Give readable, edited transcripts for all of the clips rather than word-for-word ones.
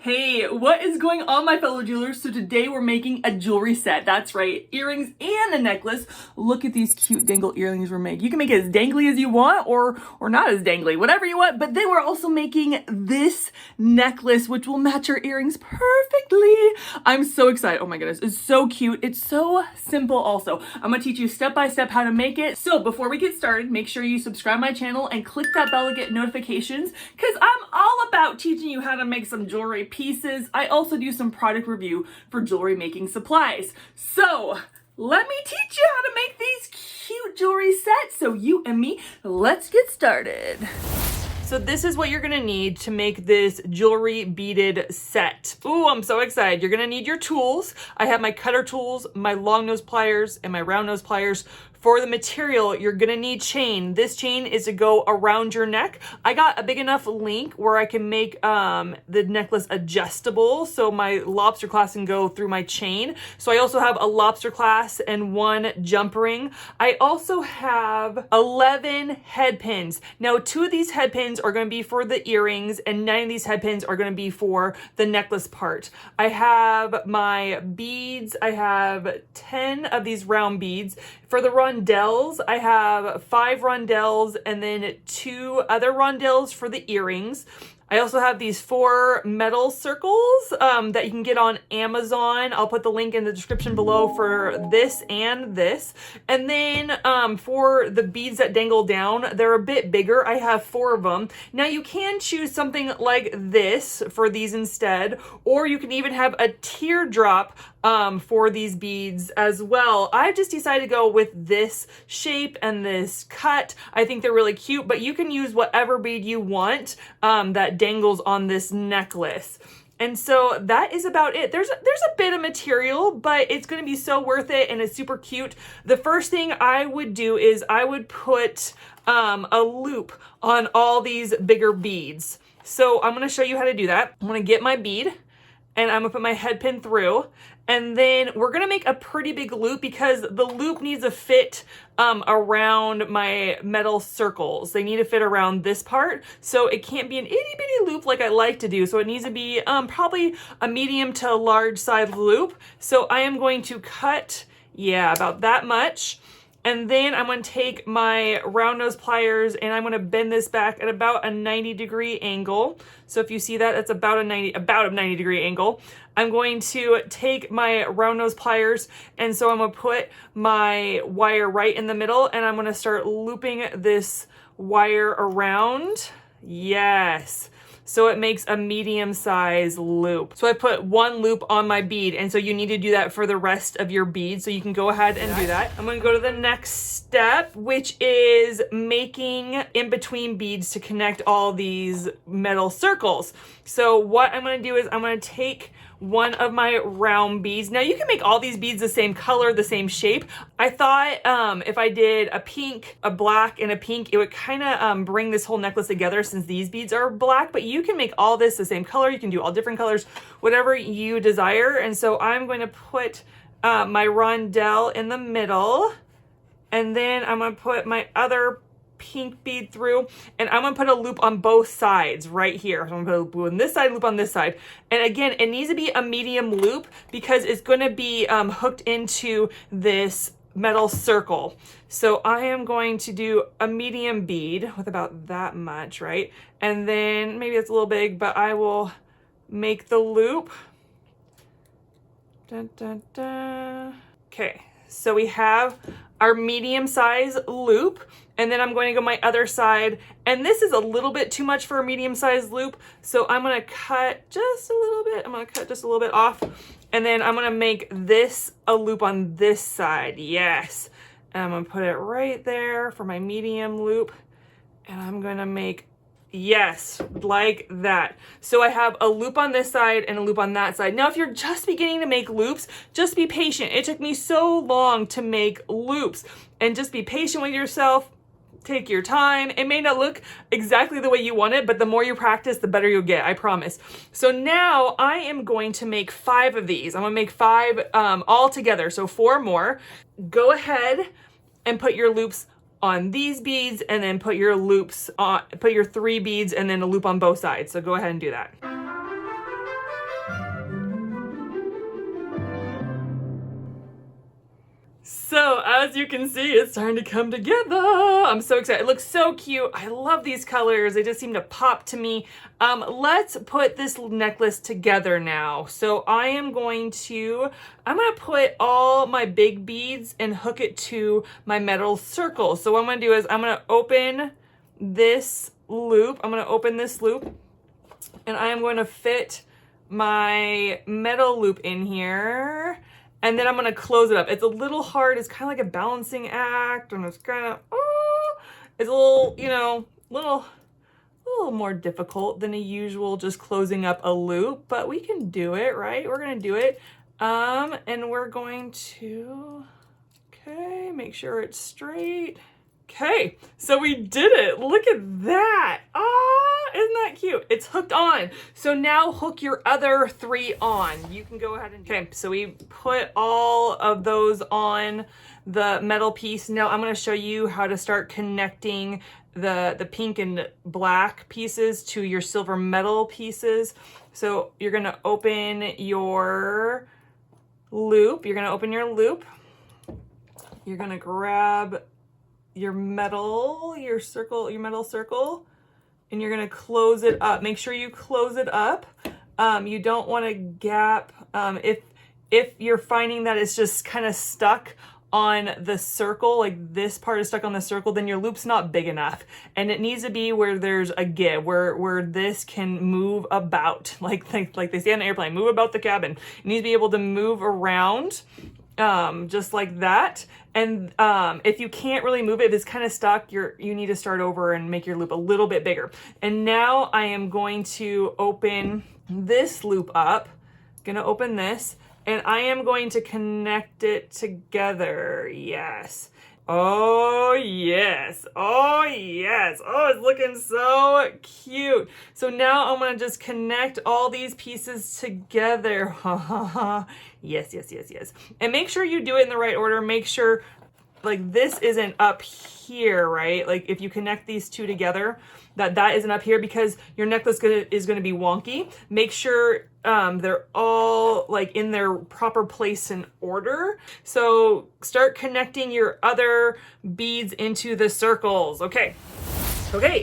Hey, what is going on, my fellow jewelers? So today we're making a jewelry set. That's right, earrings and a necklace. Look at these cute dangle earrings we're making. You can make it as dangly as you want or not as dangly, whatever you want. But then we're also making this necklace, which will match our earrings perfectly. I'm so excited. Oh my goodness, it's so cute. It's so simple also. I'm gonna teach you step by step how to make it. So before we get started, make sure you subscribe my channel and click that bell to get notifications, because I'm all about teaching you how to make some jewelry pieces. I also do some product review for jewelry making supplies. So let me teach you how to make these cute jewelry sets. So you and me, let's get started. So this is what you're gonna need to make this jewelry beaded set. Ooh, I'm so excited. You're gonna need your tools. I have my cutter tools, my long nose pliers, and my round nose pliers. For the material, you're gonna need chain. This chain is to go around your neck. I got a big enough link where I can make the necklace adjustable, so my lobster clasp can go through my chain. So I also have a lobster clasp and one jump ring. I also have 11 head pins. Now, 2 of these head pins are gonna be for the earrings, and 9 of these head pins are gonna be for the necklace part. I have my beads. I have 10 of these round beads. For the rondelles, I have 5 rondelles and then 2 other rondelles for the earrings. I also have these 4 metal circles that you can get on Amazon. I'll put the link in the description below for this and this. And then for the beads that dangle down, they're a bit bigger. I have 4 of them. Now you can choose something like this for these instead, or you can even have a teardrop for these beads as well. I just decided to go with this shape and this cut. I think they're really cute, but you can use whatever bead you want that dangles on this necklace. And so that is about it. There's a bit of material, but it's going to be so worth it, and it's super cute. The first thing I would do is I would put a loop on all these bigger beads. So I'm going to show you how to do that. I'm going to get my bead and I'm going to put my head pin through. And then we're gonna make a pretty big loop because the loop needs to fit around my metal circles. They need to fit around this part. So it can't be an itty bitty loop like I like to do. So it needs to be probably a medium to large size loop. So I am going to cut, about that much. And then I'm going to take my round nose pliers and I'm going to bend this back at about a 90-degree angle. So if you see that, that's about a 90-degree angle. I'm going to take my round nose pliers, and so I'm going to put my wire right in the middle, and I'm going to start looping this wire around. Yes. So it makes a medium size loop. So I put 1 loop on my bead, and so you need to do that for the rest of your bead. So you can go ahead and do that. I'm gonna go to the next step, which is making in between beads to connect all these metal circles. So what I'm gonna do is I'm gonna take one of my round beads. Now you can make all these beads the same color, the same shape. I thought if I did a pink, a black, and a pink, it would kind of bring this whole necklace together since these beads are black, but you can make all this the same color. You can do all different colors, whatever you desire. And so I'm going to put my rondelle in the middle, and then I'm going to put my other pink bead through, and I'm gonna put a loop on both sides right here. So I'm gonna put a loop on this side, loop on this side. And again, it needs to be a medium loop because it's gonna be hooked into this metal circle. So I am going to do a medium bead with about that much, right? And then maybe it's a little big, but I will make the loop. Dun, dun, dun. Okay, so we have our medium size loop, and then I'm going to go my other side, and this is a little bit too much for a medium size loop, so I'm going to cut just a little bit. I'm going to cut just a little bit off, and then I'm going to make this a loop on this side. Yes, and I'm going to put it right there for my medium loop, and I'm going to make, yes, like that. So I have a loop on this side and a loop on that side. Now, if you're just beginning to make loops, just be patient. It took me so long to make loops, and just be patient with yourself. Take your time. It may not look exactly the way you want it, but the more you practice, the better you'll get, I promise. So now I am going to make 5 of these. I'm gonna make 5 all together, so 4 more. Go ahead and put your loops on these beads, and then put your loops on, put your 3 beads and then a loop on both sides. So go ahead and do that. as you can see, it's starting to come together. I'm so excited. It looks so cute. I love these colors. They just seem to pop to me. Let's put this necklace together now. So I'm gonna put all my big beads and hook it to my metal circle. So what I'm gonna do is I'm gonna open this loop. I'm gonna open this loop and I am going to fit my metal loop in here. And then I'm gonna close it up. It's a little hard. It's kind of like a balancing act, and it's kind of, it's a little, you know, a little more difficult than a usual just closing up a loop, but we can do it, right? We're gonna do it. And we're going to, okay, make sure it's straight. Okay, so we did it. Look at that. Isn't that cute? It's hooked on. So now hook your other 3 on. You can go ahead and, okay, so we put all of those on the metal piece. Now I'm gonna show you how to start connecting the pink and black pieces to your silver metal pieces. So you're gonna open your loop. You're gonna open your loop. You're gonna grab your metal circle, and you're gonna close it up. Make sure you close it up. You don't want to gap. If you're finding that it's just kind of stuck on the circle, like this part is stuck on the circle, then your loop's not big enough. And it needs to be where there's a give, where this can move about, like they say on an airplane, move about the cabin. It needs to be able to move around, just like that. And if you can't really move it, if it's kind of stuck, you need to start over and make your loop a little bit bigger. And now I am going to open this loop up. Gonna open this, and I am going to connect it together. Yes. Oh yes. Oh yes. Oh, it's looking so cute. So now I'm gonna just connect all these pieces together. Yes, yes, yes, yes. And make sure you do it in the right order. Make sure like this isn't up here, right? Like if you connect these 2 together, that isn't up here, because your necklace is gonna be wonky. Make sure they're all like in their proper place and order. So start connecting your other beads into the circles. Okay,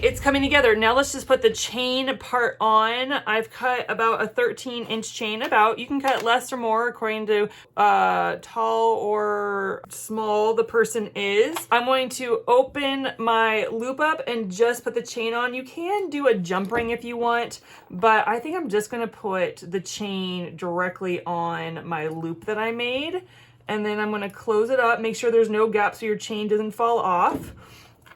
it's coming together. Now let's just put the chain part on. I've cut about a 13-inch chain about. You can cut less or more according to tall or small the person is. I'm going to open my loop up and just put the chain on. You can do a jump ring if you want, but I think I'm just gonna put the chain directly on my loop that I made. And then I'm gonna close it up, make sure there's no gap so your chain doesn't fall off.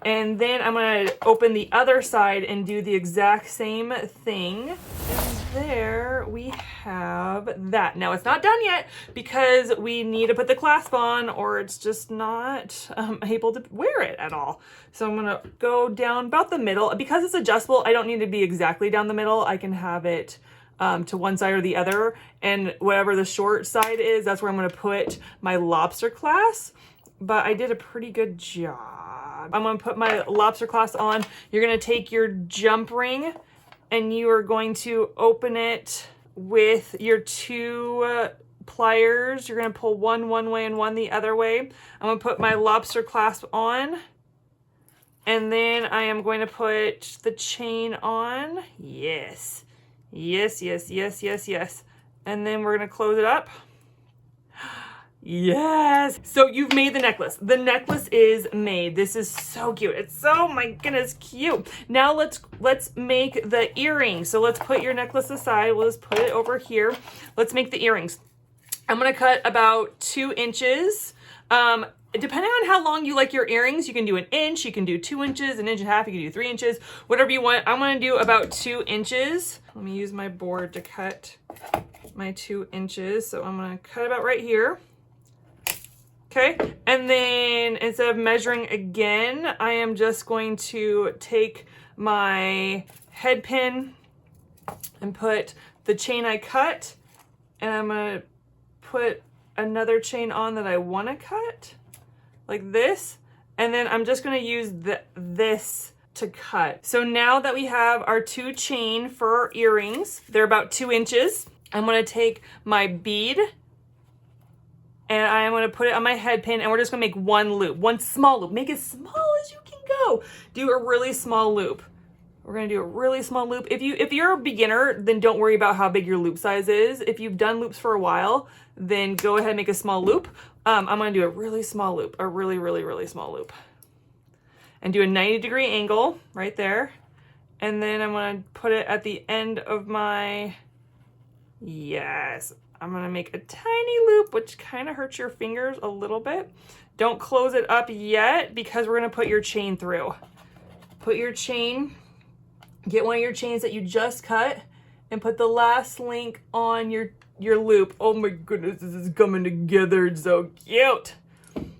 And then I'm gonna open the other side and do the exact same thing. And there we have that. Now it's not done yet because we need to put the clasp on, or it's just not able to wear it at all. So I'm gonna go down about the middle. Because it's adjustable, I don't need to be exactly down the middle. I can have it to one side or the other. And whatever the short side is, that's where I'm gonna put my lobster clasp. But I did a pretty good job. I'm gonna put my lobster clasp on. You're gonna take your jump ring and you are going to open it with your 2 pliers. You're gonna pull one way and one the other way. I'm gonna put my lobster clasp on, and then I am going to put the chain on. Yes, yes, yes, yes, yes, yes. And then we're gonna close it up. Yes. So you've made the necklace. The necklace is made. This is so cute. It's so, my goodness, cute. Now let's make the earrings. So let's put your necklace aside. We'll just put it over here. Let's make the earrings. I'm going to cut about 2 inches. Depending on how long you like your earrings, you can do 1 inch, you can do 2 inches, 1.5 inches, you can do 3 inches, whatever you want. I'm going to do about 2 inches. Let me use my board to cut my 2 inches. So I'm going to cut about right here. Okay, and then instead of measuring again, I am just going to take my head pin and put the chain I cut, and I'm gonna put another chain on that I wanna cut, like this, and then I'm just gonna use this to cut. So now that we have our 2 chain for our earrings, they're about 2 inches, I'm gonna take my bead and I am going to put it on my head pin, and we're just going to make one loop, one small loop. Make it as small as you can go. Do a really small loop. We're going to do a really small loop. If you're a beginner, then don't worry about how big your loop size is. If you've done loops for a while, then go ahead and make a small loop. I'm going to do a really small loop, a really, really, really small loop. And do a 90-degree angle right there. And then I'm going to put it at the end of my, yes, I'm going to make a tiny loop, which kind of hurts your fingers a little bit. Don't close it up yet because we're going to put your chain through. Put your chain, get one of your chains that you just cut and put the last link on your loop. Oh my goodness, this is coming together. It's so cute.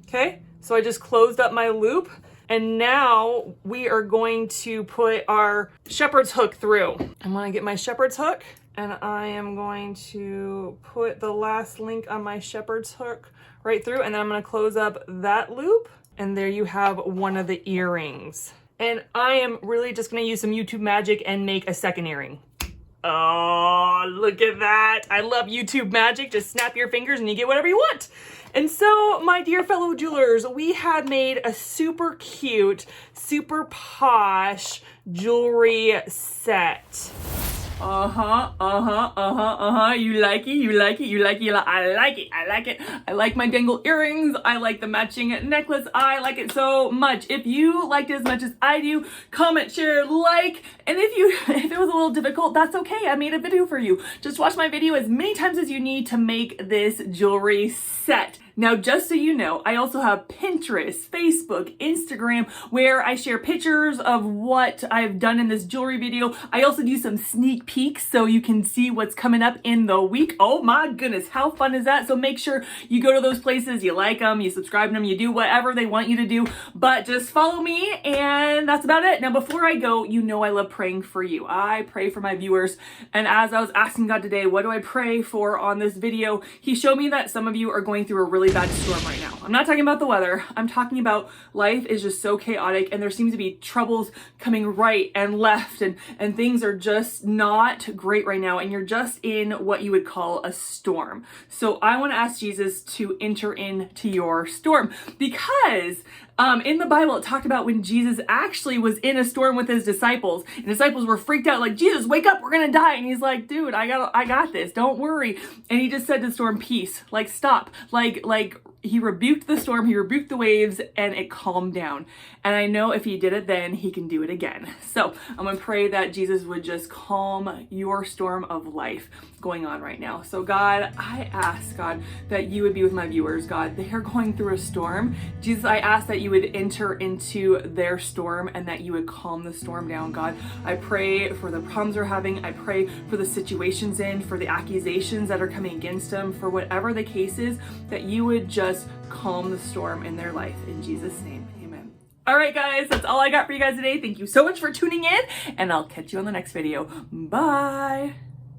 Okay, so I just closed up my loop. And now we are going to put our shepherd's hook through. I'm going to get my shepherd's hook, and I am going to put the last link on my shepherd's hook right through, and then I'm going to close up that loop, and there you have one of the earrings. And I am really just going to use some YouTube magic and make a second earring. Oh, look at that. I love YouTube magic. Just snap your fingers and you get whatever you want. And so, my dear fellow jewelers, we have made a super cute, super posh jewelry set. You like it, you like it, you like it. I like it, I like it. I like my dangle earrings. I like the matching necklace. I like it so much. If you liked it as much as I do, comment, share, like. And if it was a little difficult, that's okay. I made a video for you. Just watch my video as many times as you need to make this jewelry set. Now, just so you know, I also have Pinterest, Facebook, Instagram, where I share pictures of what I've done in this jewelry video. I also do some sneak peeks so you can see what's coming up in the week. Oh my goodness, how fun is that? So make sure you go to those places, you like them, you subscribe to them, you do whatever they want you to do, but just follow me, and that's about it. Now, before I go, you know I love praying for you. I pray for my viewers, and as I was asking God today, what do I pray for on this video, He showed me that some of you are going through a really bad storm right now. I'm not talking about the weather. I'm talking about life is just so chaotic, and there seems to be troubles coming right and left, and things are just not great right now, and you're just in what you would call a storm. So I want to ask Jesus to enter into your storm, because in the Bible, it talked about when Jesus actually was in a storm with his disciples, and disciples were freaked out, like, Jesus, wake up, we're gonna die. And he's like, dude, I got this, don't worry. And he just said to the storm, peace, like, stop, like he rebuked the storm, he rebuked the waves, and it calmed down. And I know if he did it then, he can do it again. So I'm gonna pray that Jesus would just calm your storm of life going on right now. So God, I ask, God, that you would be with my viewers, God. They are going through a storm. Jesus, I ask that you would enter into their storm and that you would calm the storm down, God. I pray for the problems they're having. I pray for the situations for the accusations that are coming against them, for whatever the case is, that you would just calm the storm in their life. In Jesus' name, amen. All right, guys, that's all I got for you guys today. Thank you so much for tuning in, and I'll catch you on the next video. Bye.